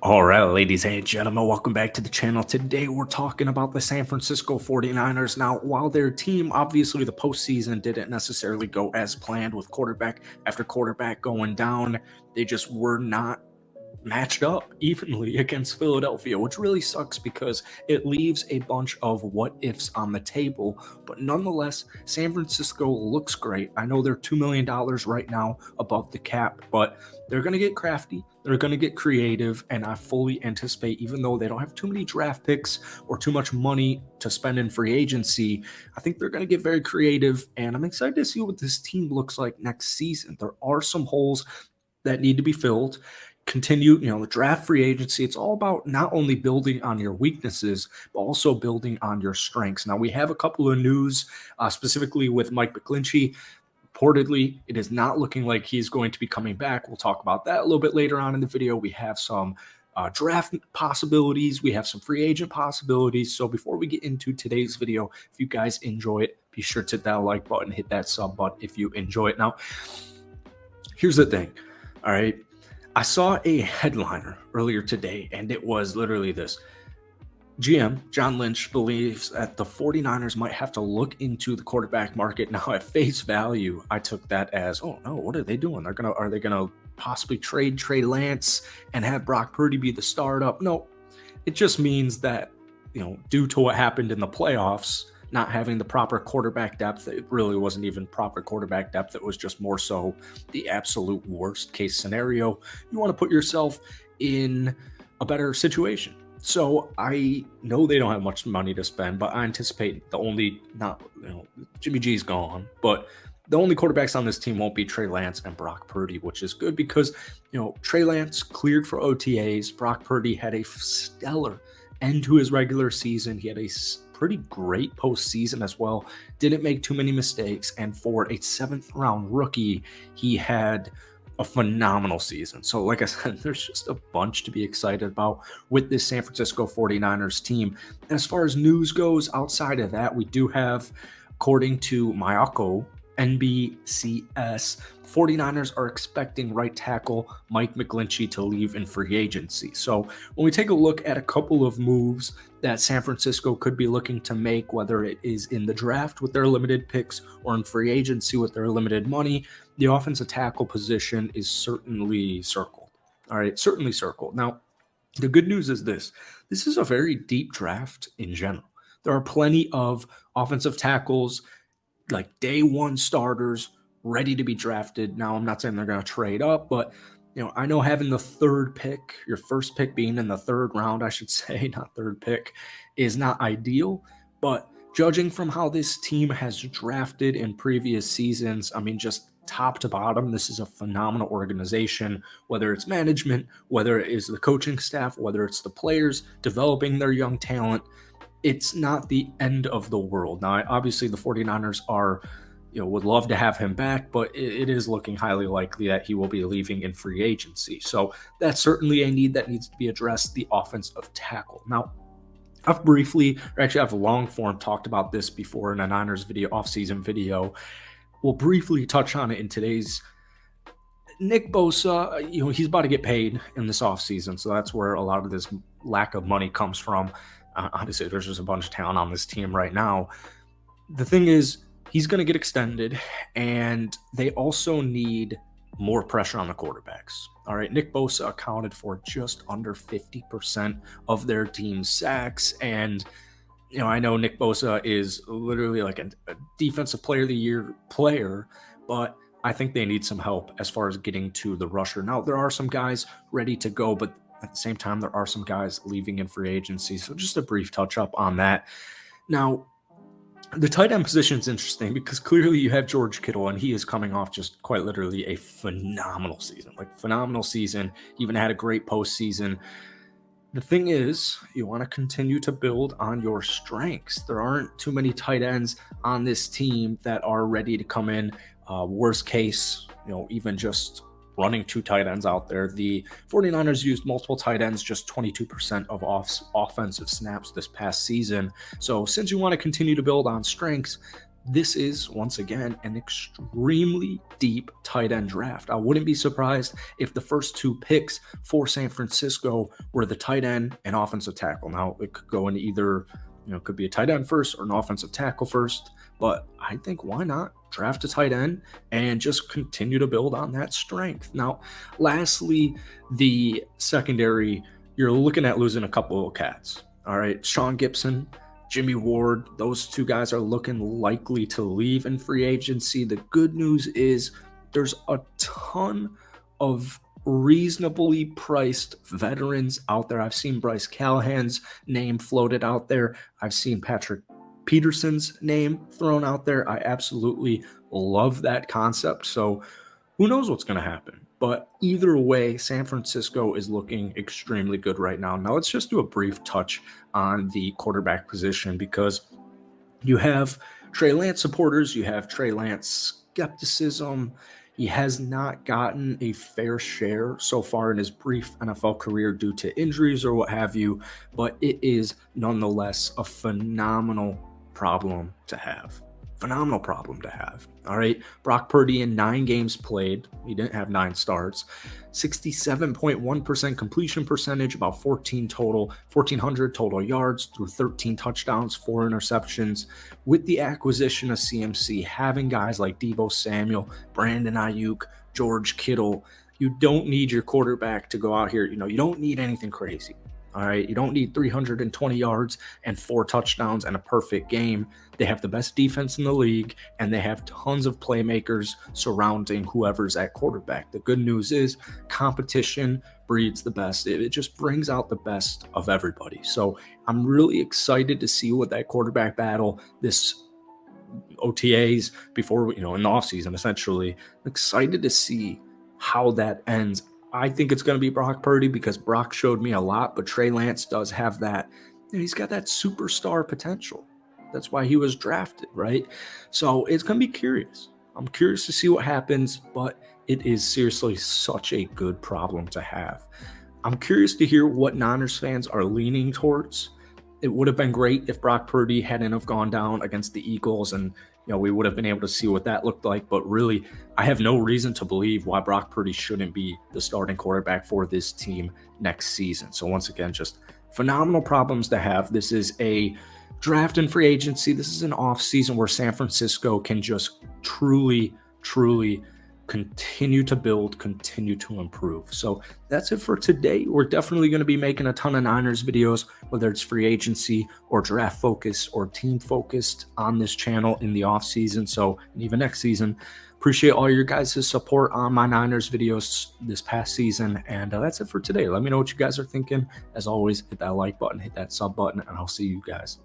All right, ladies and gentlemen, welcome back to the channel. Today, we're talking about the San Francisco 49ers. Now, while their team, obviously, the postseason didn't necessarily go as planned with quarterback after quarterback going down, they just were not matched up evenly against Philadelphia, which really sucks because it leaves a bunch of what ifs on the table. But nonetheless, San Francisco looks great. I know they're $2 million right now above the cap, but they're going to get crafty. They're going to get creative. And I fully anticipate, even though they don't have too many draft picks or too much money to spend in free agency, I think they're going to get very creative. And I'm excited to see what this team looks like next season. There are some holes that need to be filled. Continue, the draft, free agency. It's all about not only building on your weaknesses, but also building on your strengths. Now, we have a couple of news, specifically with Mike McGlinchey. Reportedly, it is not looking like he's going to be coming back. We'll talk about that a little bit later on in the video. We have some draft possibilities. We have some free agent possibilities. So before we get into today's video, if you guys enjoy it, be sure to hit that like button, hit that sub button if you enjoy it. Now, here's the thing. All right. I saw a headliner earlier today, and it was literally this. GM John Lynch believes that the 49ers might have to look into the quarterback market. Now, at face value, I took that as, oh no, what are they doing? Are they gonna possibly trade Trey Lance and have Brock Purdy be the startup? No, it just means that, due to what happened in the playoffs, not having the proper quarterback depth, it really wasn't even proper quarterback depth. It was just more so the absolute worst case scenario. You want to put yourself in a better situation. So I know they don't have much money to spend, but I anticipate Jimmy G's gone, but the only quarterbacks on this team won't be Trey Lance and Brock Purdy, which is good because, Trey Lance cleared for OTAs. Brock Purdy had a stellar end to his regular season. He had a pretty great postseason as well. Didn't make too many mistakes. And for a 7th round rookie, he had a phenomenal season. So like I said, there's just a bunch to be excited about with this San Francisco 49ers team. As far as news goes, outside of that, we do have, according to Mayako, NBCS, 49ers are expecting right tackle Mike McGlinchey to leave in free agency. So when we take a look at a couple of moves that San Francisco could be looking to make, whether it is in the draft with their limited picks or in free agency with their limited money, the offensive tackle position is certainly circled. All right, certainly circled. Now, the good news is this is a very deep draft in general. There are plenty of offensive tackles, like day one starters, ready to be drafted. Now, I'm not saying they're going to trade up, but I know having the third pick, your first pick being in the third round, I should say, not third pick, is not ideal. But judging from how this team has drafted in previous seasons, I mean, just top to bottom, this is a phenomenal organization, whether it's management, whether it is the coaching staff, whether it's the players developing their young talent. It's not the end of the world. Now, obviously, the 49ers are, would love to have him back, but it is looking highly likely that he will be leaving in free agency. So that's certainly a need that needs to be addressed, the offensive tackle. Now, I've long form talked about this before in a Niners video, offseason video. We'll briefly touch on it in today's. Nick Bosa, he's about to get paid in this offseason, so that's where a lot of this lack of money comes from. Obviously, there's just a bunch of talent on this team right now. The thing is, he's going to get extended, and they also need more pressure on the quarterbacks. All right, Nick Bosa accounted for just under 50% of their team's sacks, and I know Nick Bosa is literally like a defensive player of the year player, but I think they need some help as far as getting to the rusher. Now, there are some guys ready to go, but at the same time, there are some guys leaving in free agency. So just a brief touch up on that. Now, the tight end position is interesting because clearly you have George Kittle, and he is coming off just quite literally a phenomenal season. He even had a great postseason. The thing is, you want to continue to build on your strengths. There aren't too many tight ends on this team that are ready to come in. Worst case, even just running 2 tight ends out there. The 49ers used multiple tight ends, just 22% of offensive snaps this past season. So since you want to continue to build on strengths, this is, once again, an extremely deep tight end draft. I wouldn't be surprised if the first two picks for San Francisco were the tight end and offensive tackle. Now, it could go in either, it could be a tight end first or an offensive tackle first, but I think why not draft a tight end and just continue to build on that strength. Now, lastly, the secondary, you're looking at losing a couple of cats. All right, Sean Gibson, Jimmy Ward, those two guys are looking likely to leave in free agency. The good news is there's a ton of reasonably priced veterans out there. I've seen Bryce Callahan's name floated out there. I've seen Patrick Peterson's name thrown out there. I absolutely love that concept. So who knows what's going to happen? But either way, San Francisco is looking extremely good right now. Now, let's just do a brief touch on the quarterback position, because you have Trey Lance supporters, you have Trey Lance skepticism. He has not gotten a fair share so far in his brief NFL career due to injuries or what have you, but it is nonetheless a phenomenal problem to have. Phenomenal problem to have. All right. Brock Purdy in 9 games played. He didn't have 9 starts. 67.1% completion percentage, about 1,400 total yards through 13 touchdowns, 4 interceptions. With the acquisition of CMC, having guys like Deebo Samuel, Brandon Ayuk, George Kittle, you don't need your quarterback to go out here. You don't need anything crazy. All right. You don't need 320 yards and 4 touchdowns and a perfect game. They have the best defense in the league, and they have tons of playmakers surrounding whoever's at quarterback. The good news is competition breeds the best. It just brings out the best of everybody. So I'm really excited to see what that quarterback battle, this OTAs before, in the offseason, essentially. I'm excited to see how that ends. I think it's going to be Brock Purdy because Brock showed me a lot, but Trey Lance does have that. He's got that superstar potential. That's why he was drafted, right? So it's going to be curious. I'm curious to see what happens, but it is seriously such a good problem to have. I'm curious to hear what Niners fans are leaning towards. It would have been great if Brock Purdy hadn't have gone down against the Eagles, and we would have been able to see what that looked like. But really, I have no reason to believe why Brock Purdy shouldn't be the starting quarterback for this team next season. So once again, just phenomenal problems to have. This is a draft and free agency. This is an off season where San Francisco can just truly continue to build, continue to improve. So that's it for today. We're definitely going to be making a ton of Niners videos, whether it's free agency or draft focused or team focused on this channel in the off season. So, and even next season. Appreciate all your guys' support on my Niners videos this past season. And that's it for today. Let me know what you guys are thinking. As always, hit that like button, hit that sub button, and I'll see you guys